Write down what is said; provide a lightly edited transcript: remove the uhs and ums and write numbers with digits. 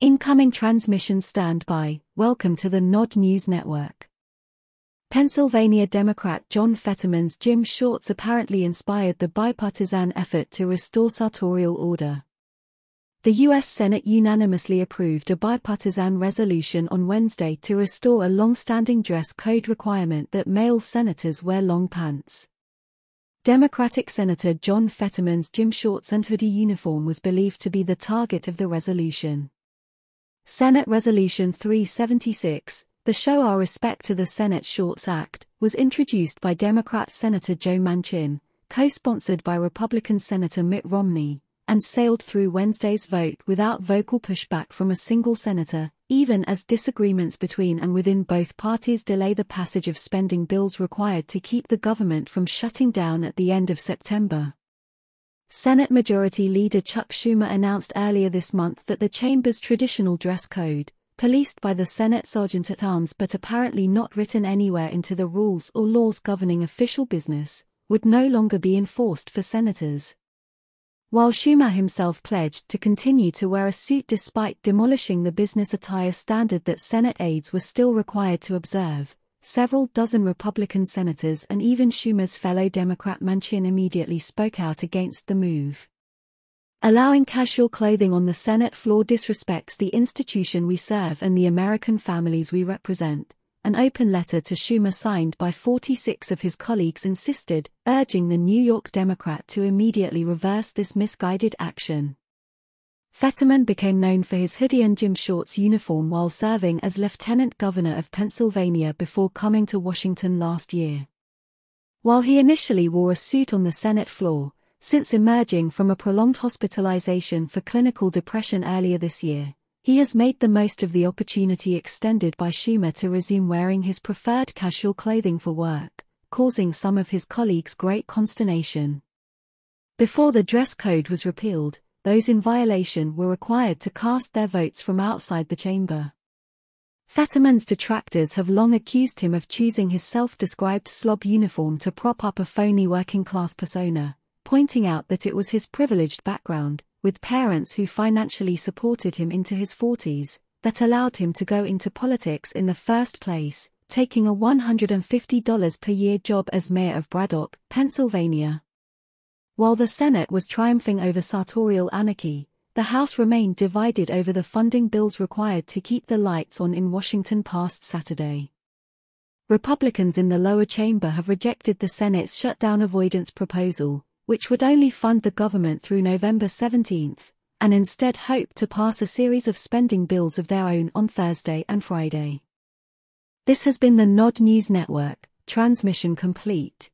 Incoming transmission standby. Welcome to the Nod News Network. Pennsylvania Democrat John Fetterman's gym shorts apparently inspired the bipartisan effort to restore sartorial order. The U.S. Senate unanimously approved a bipartisan resolution on Wednesday to restore a long-standing dress code requirement that male senators wear long pants. Democratic Senator John Fetterman's gym shorts and hoodie uniform was believed to be the target of the resolution. Senate Resolution 376, the Show Our Respect to the Senate Shorts Act, was introduced by Democrat Senator Joe Manchin, co-sponsored by Republican Senator Mitt Romney, and sailed through Wednesday's vote without vocal pushback from a single senator, even as disagreements between and within both parties delay the passage of spending bills required to keep the government from shutting down at the end of September. Senate Majority Leader Chuck Schumer announced earlier this month that the chamber's traditional dress code, policed by the Senate Sergeant-at-Arms but apparently not written anywhere into the rules or laws governing official business, would no longer be enforced for senators. While Schumer himself pledged to continue to wear a suit despite demolishing the business attire standard that Senate aides were still required to observe, several dozen Republican senators and even Schumer's fellow Democrat Manchin immediately spoke out against the move. Allowing casual clothing on the Senate floor disrespects the institution we serve and the American families we represent, an open letter to Schumer signed by 46 of his colleagues insisted, urging the New York Democrat to immediately reverse this misguided action. Fetterman became known for his hoodie and gym shorts uniform while serving as Lieutenant Governor of Pennsylvania before coming to Washington last year. While he initially wore a suit on the Senate floor, since emerging from a prolonged hospitalization for clinical depression earlier this year, he has made the most of the opportunity extended by Schumer to resume wearing his preferred casual clothing for work, causing some of his colleagues great consternation. Before the dress code was repealed, those in violation were required to cast their votes from outside the chamber. Fetterman's detractors have long accused him of choosing his self-described slob uniform to prop up a phony working-class persona, pointing out that it was his privileged background, with parents who financially supported him into his 40s, that allowed him to go into politics in the first place, taking a $150 per year job as mayor of Braddock, Pennsylvania. While the Senate was triumphing over sartorial anarchy, the House remained divided over the funding bills required to keep the lights on in Washington past Saturday. Republicans in the lower chamber have rejected the Senate's shutdown avoidance proposal, which would only fund the government through November 17, and instead hope to pass a series of spending bills of their own on Thursday and Friday. This has been the Nod News Network, transmission complete.